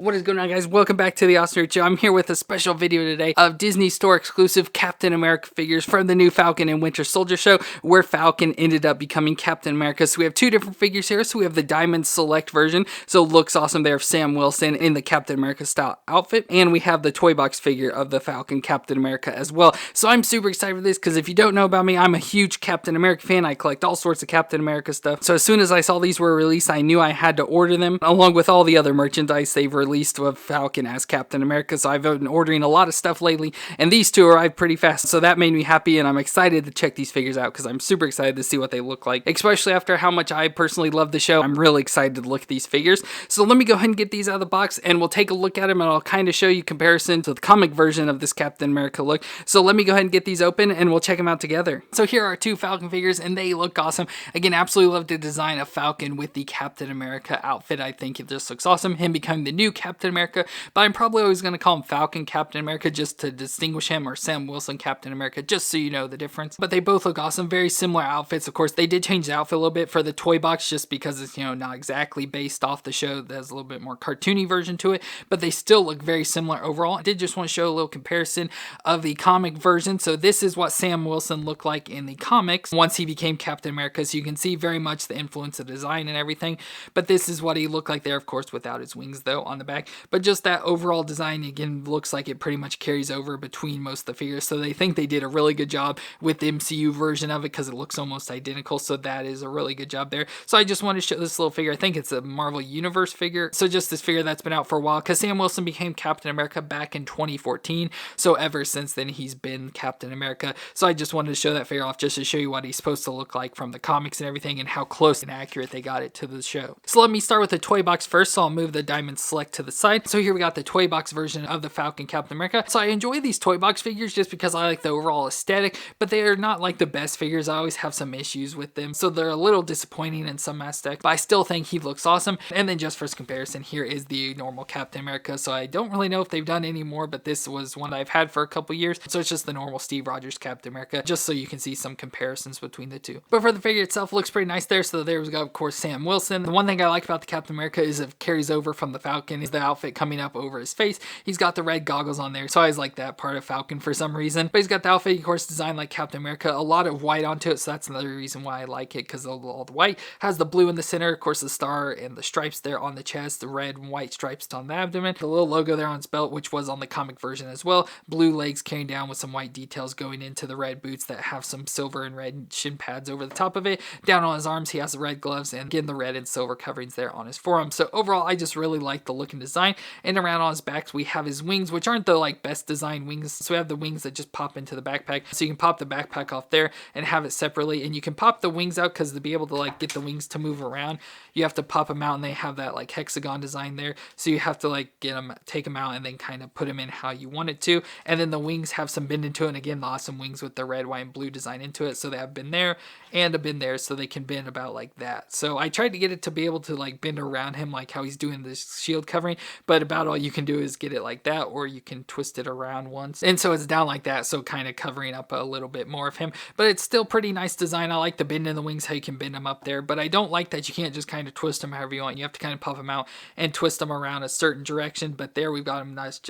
What is going on, guys? Welcome back to the FallenRedZeo. I'm here with a special video today of Disney Store exclusive Captain America figures from the new Falcon and Winter Soldier show, where Falcon ended up becoming Captain America. So we have two different figures here. So we have the Diamond Select version, so looks awesome there, of Sam Wilson in the Captain America style outfit, and we have the toy box figure of the Falcon Captain America as well. So I'm super excited for this because if you don't know about me, I'm a huge Captain America fan. I collect all sorts of Captain America stuff. So as soon as I saw these were released, I knew I had to order them, along with all the other merchandise they've released of Falcon as Captain America. So I've been ordering a lot of stuff lately, and these two arrived pretty fast, so that made me happy, and I'm excited to check these figures out because I'm super excited to see what they look like, especially after how much I personally love the show. I'm really excited to look at these figures. So let me go ahead and get these out of the box, and we'll take a look at them, and I'll kind of show you comparison to the comic version of this Captain America look. So let me go ahead and get these open, and we'll check them out together. So here are two Falcon figures, and they look awesome. Again, absolutely love the design of Falcon with the Captain America outfit. I think it just looks awesome, him becoming the new Captain America, but I'm probably always going to call him Falcon Captain America just to distinguish him, or Sam Wilson Captain America, just so you know the difference. But they both look awesome, very similar outfits. Of course, they did change the outfit a little bit for the toy box just because it's, not exactly based off the show. There's a little bit more cartoony version to it, but they still look very similar overall. I did just want to show a little comparison of the comic version. So this is what Sam Wilson looked like in the comics once he became Captain America. So you can see very much the influence of design and everything, but this is what he looked like there, of course, without his wings though on the back. But just that overall design, again, looks like it pretty much carries over between most of the figures. So they think they did a really good job with the MCU version of it because it looks almost identical. So that is a really good job there. So I just wanted to show this little figure. I think it's a Marvel Universe figure. So just this figure that's been out for a while because Sam Wilson became Captain America back in 2014. So ever since then, he's been Captain America. So I just wanted to show that figure off just to show you what he's supposed to look like from the comics and everything, and how close and accurate they got it to the show. So let me start with the toy box first. So I'll move the Diamond Select to the side. So here we got the toy box version of the Falcon Captain America. So I enjoy these toy box figures just because I like the overall aesthetic, but they are not like the best figures. I always have some issues with them, so they're a little disappointing in some aspects, but I still think he looks awesome. And then just for comparison, here is the normal Captain America. So I don't really know if they've done any more, but this was one I've had for a couple years. So it's just the normal Steve Rogers Captain America, just so you can see some comparisons between the two. But for the figure itself, looks pretty nice there. So there we go, of course, Sam Wilson. The one thing I like about the Captain America is it carries over from the Falcon is the outfit coming up over his face. He's got the red goggles on there, so I always like that part of Falcon for some reason. But he's got the outfit, of course, designed like Captain America, a lot of white onto it, so that's another reason why I like it, because all the white has the blue in the center, of course the star and the stripes there on the chest, the red and white stripes on the abdomen, the little logo there on his belt, which was on the comic version as well, blue legs carrying down with some white details going into the red boots that have some silver and red shin pads over the top of it. Down on his arms, he has the red gloves, and again the red and silver coverings there on his forearm. So overall, I just really like the look and design. And around on his back, we have his wings, which aren't the best design wings. So we have the wings that just pop into the backpack, so you can pop the backpack off there and have it separately, and you can pop the wings out because to be able to get the wings to move around, you have to pop them out, and they have that hexagon design there, so you have to take them out and then kind of put them in how you want it to. And then the wings have some bend into it, and again the awesome wings with the red, white, and blue design into it, so they have bend there and a bend there, so they can bend about like that. So I tried to get it to be able to bend around him like how he's doing this shield covering, but about all you can do is get it like that, or you can twist it around once, and so it's down like that, so kind of covering up a little bit more of him. But it's still pretty nice design. I like the bend in the wings, how you can bend them up there, but I don't like that you can't just kind of twist them however you want. You have to kind of pop them out and twist them around a certain direction. But there we've got them nice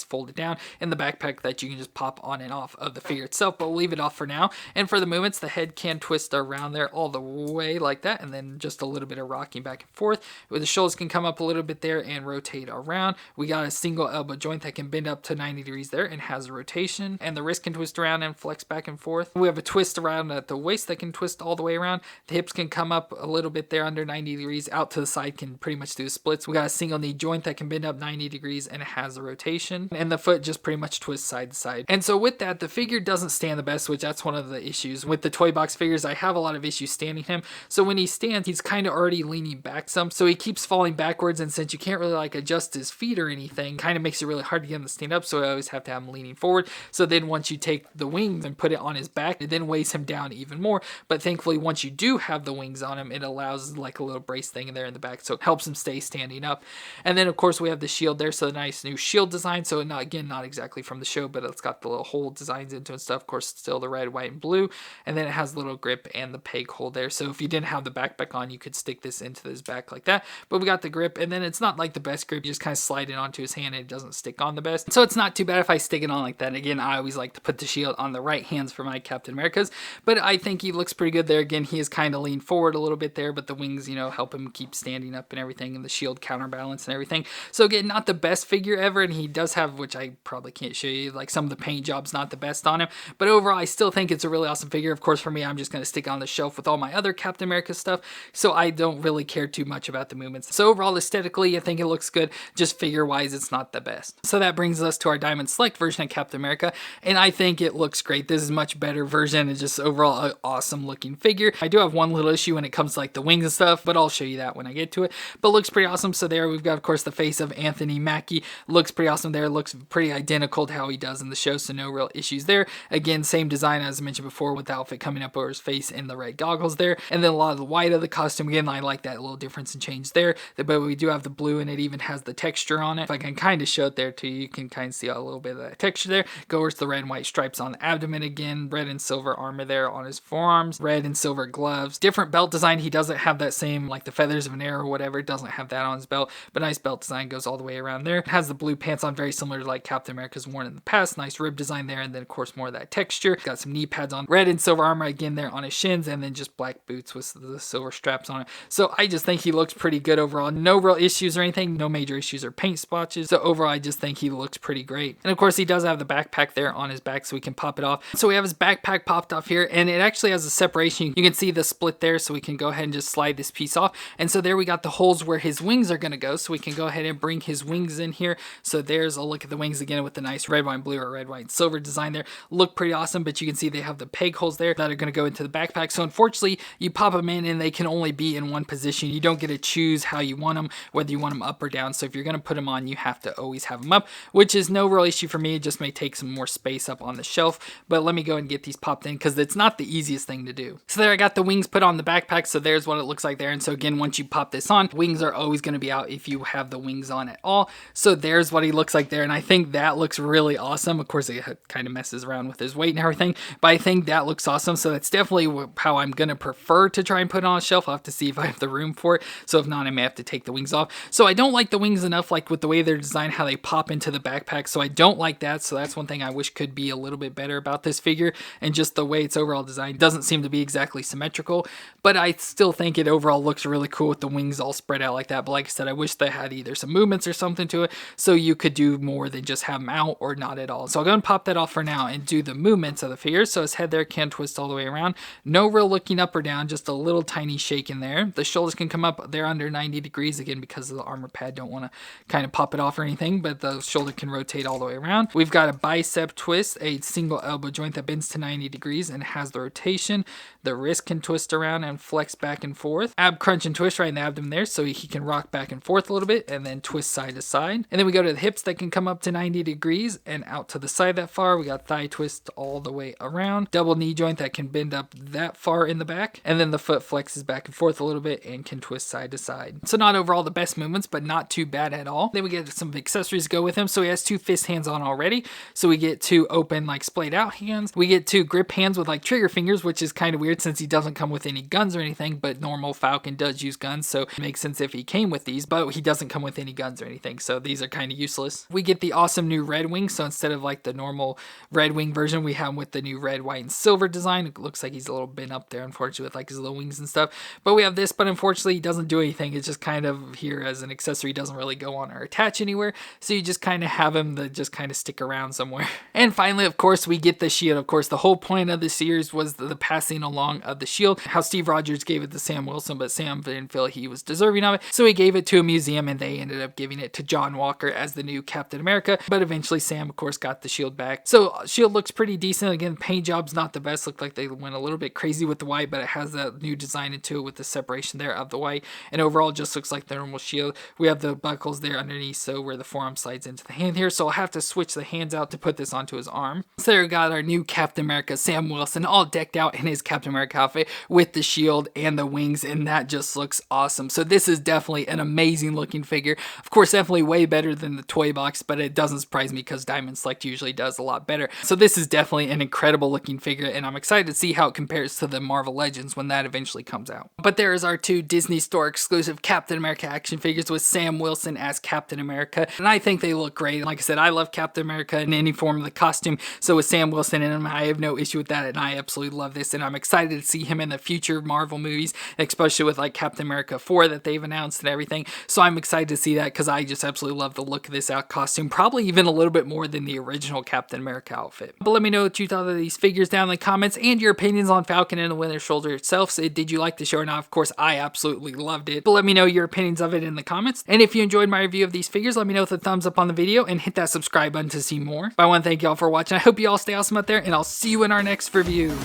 folded down in the backpack that you can just pop on and off of the figure itself, but we'll leave it off for now. And for the movements, the head can twist around there all the way like that, and then just a little bit of rocking back and forth, where the shoulders can come up a little bit there and rotate around. We got a single elbow joint that can bend up to 90 degrees there and has a rotation, and the wrist can twist around and flex back and forth. We have a twist around at the waist that can twist all the way around. The hips can come up a little bit there under 90 degrees, out to the side can pretty much do splits. We got a single knee joint that can bend up 90 degrees and it has a rotation, and the foot just pretty much twists side to side. And so with that, the figure doesn't stand the best, which that's one of the issues with the toy box figures. I have a lot of issues standing him. So when he stands, he's kind of already leaning back some, so he keeps falling backwards, and since you can't really adjust his feet or anything, kind of makes it really hard to get him to stand up, so I always have to have him leaning forward. So then once you take the wings and put it on his back, it then weighs him down even more. But thankfully, once you do have the wings on him, it allows a little brace thing in there in the back, so it helps him stay standing up. And then of course we have the shield there, so a nice new shield design. So not exactly from the show, but it's got the little hole designs into it and stuff. Of course, still the red, white, and blue, and then it has a little grip and the peg hole there. So if you didn't have the backpack on, you could stick this into his back like that. But we got the grip, and then it's not the best nice grip. You just kind of slide it onto his hand and it doesn't stick on the best. So it's not too bad if I stick it on like that. Again, I always like to put the shield on the right hands for my Captain Americas, but I think he looks pretty good there. Again, he is kind of leaned forward a little bit there, but the wings, you know, help him keep standing up and everything, and the shield counterbalance and everything. So again, not the best figure ever, and he does have, which I probably can't show you, like some of the paint job's not the best on him, but overall I still think it's a really awesome figure. Of course, for me, I'm just going to stick on the shelf with all my other Captain America stuff, so I don't really care too much about the movements. So overall, aesthetically, I think it looks good. Just figure wise, it's not the best. So that brings us to our Diamond Select version of Captain America, and I think it looks great. This is a much better version. It's just overall an awesome looking figure. I do have one little issue when it comes to like the wings and stuff, but I'll show you that when I get to it. But looks pretty awesome. So there we've got, of course, the face of Anthony Mackie. Looks pretty awesome there. Looks pretty identical to how he does in the show, so no real issues there. Again, same design as I mentioned before, with the outfit coming up over his face and the red goggles there. And then a lot of the white of the costume. Again, I like that little difference and change there. But we do have the blue, and it even has the texture on it. If I can kind of show it there too, you can kind of see a little bit of that texture there. Go over to the red and white stripes on the abdomen again. Red and silver armor there on his forearms. Red and silver gloves. Different belt design. He doesn't have that same, like the feathers of an arrow or whatever. It doesn't have that on his belt, but nice belt design, goes all the way around there. It has the blue pants on, very similar to like Captain America's worn in the past. Nice rib design there, and then of course more of that texture. Got some knee pads on. Red and silver armor again there on his shins, and then just black boots with the silver straps on it. So I just think he looks pretty good overall. No real issues or anything. No major issues or paint splotches. So overall, I just think he looks pretty great. And of course, he does have the backpack there on his back, so we can pop it off. So we have his backpack popped off here, and it actually has a separation. You can see the split there, so we can go ahead and just slide this piece off. And so there we got the holes where his wings are going to go, so we can go ahead and bring his wings in here. So there's a look at the wings again with the nice red, white, blue, or red, white, silver design there. Look pretty awesome, but you can see they have the peg holes there that are going to go into the backpack. So unfortunately, you pop them in and they can only be in one position. You don't get to choose how you want them, whether you want them up or down. So if you're going to put them on, you have to always have them up, which is no real issue for me. It just may take some more space up on the shelf, but let me go and get these popped in because it's not the easiest thing to do. So there I got the wings put on the backpack. So there's what it looks like there. And so again, once you pop this on, wings are always going to be out if you have the wings on at all. So there's what he looks like there. And I think that looks really awesome. Of course, it kind of messes around with his weight and everything, but I think that looks awesome. So that's definitely how I'm going to prefer to try and put it on a shelf. I'll have to see if I have the room for it. So if not, I may have to take the wings off. So I don't like the wings enough, like with the way they're designed, how they pop into the backpack. So I don't like that. So that's one thing I wish could be a little bit better about this figure, and just the way it's overall designed doesn't seem to be exactly symmetrical, but I still think it overall looks really cool with the wings all spread out like that. But like I said, I wish they had either some movements or something to it, so you could do more than just have them out or not at all. So I'll go and pop that off for now and do the movements of the figure. So his head there can twist all the way around. No real looking up or down, just a little tiny shake in there. The shoulders can come up. They're under 90 degrees again because of the armor pad. Don't want to kind of pop it off or anything, but the shoulder can rotate all the way around. We've got a bicep twist, a single elbow joint that bends to 90 degrees and has the rotation. The wrist can twist around and flex back and forth. Ab crunch and twist right in the abdomen there, so he can rock back and forth a little bit and then twist side to side. And then we go to the hips that can come up to 90 degrees and out to the side that far. We got thigh twist all the way around. Double knee joint that can bend up that far in the back. And then the foot flexes back and forth a little bit and can twist side to side. So not overall the best movements, but not too bad at all. Then we get some accessories to go with him. So he has 2 fist hands on already. So we get 2 open, like splayed out hands. We get 2 grip hands with like trigger fingers, which is kind of weird since he doesn't come with any guns or anything, but normal Falcon does use guns. So it makes sense if he came with these, but he doesn't come with any guns or anything. So these are kind of useless. We get the awesome new red wing. So instead of like the normal red wing version, we have him with the new red, white, and silver design. It looks like he's a little bent up there, unfortunately, with like his little wings and stuff. But we have this, but unfortunately, he doesn't do anything. It's just kind of here as an accessory. Doesn't really go on or attach anywhere. So you just kind of have him to just kind of stick around somewhere. And finally, of course, we get the shield. Of course, the whole point of the series was the passing along of the shield. How Steve Rogers gave it to Sam Wilson, but Sam didn't feel he was deserving of it. So he gave it to a museum, and they ended up giving it to John Walker as the new Captain America. But eventually, Sam, of course, got the shield back. So shield looks pretty decent. Again, paint job's not the best. Looked like they went a little bit crazy with the white, but it has that new design into it with the separation there of the white. And overall, it just looks like the normal shield. We have the buckles there underneath, so where the forearm slides into the hand here. So I'll have to switch the hands out to put this onto his arm. So there we got our new Captain America, Sam Wilson, all decked out in his Captain America outfit with the shield and the wings, and that just looks awesome. So this is definitely an amazing looking figure. Of course, definitely way better than the toy box, but it doesn't surprise me because Diamond Select usually does a lot better. So this is definitely an incredible looking figure, and I'm excited to see how it compares to the Marvel Legends when that eventually comes out. But there is our 2 Disney Store exclusive Captain America action figures with Sam Sam Wilson as Captain America, and I think they look great. Like I said, I love Captain America in any form of the costume, so with Sam Wilson in him, I have no issue with that, and I absolutely love this, and I'm excited to see him in the future Marvel movies, especially with like Captain America 4 that they've announced and everything. So I'm excited to see that because I just absolutely love the look of this costume, probably even a little bit more than the original Captain America outfit. But let me know what you thought of these figures down in the comments and your opinions on Falcon and the Winter Soldier itself. So did you like the show or not? Of course, I absolutely loved it. But let me know your opinions of it in the comments. And if you enjoyed my review of these figures, let me know with a thumbs up on the video and hit that subscribe button to see more. But I want to thank y'all for watching. I hope you all stay awesome out there, and I'll see you in our next review.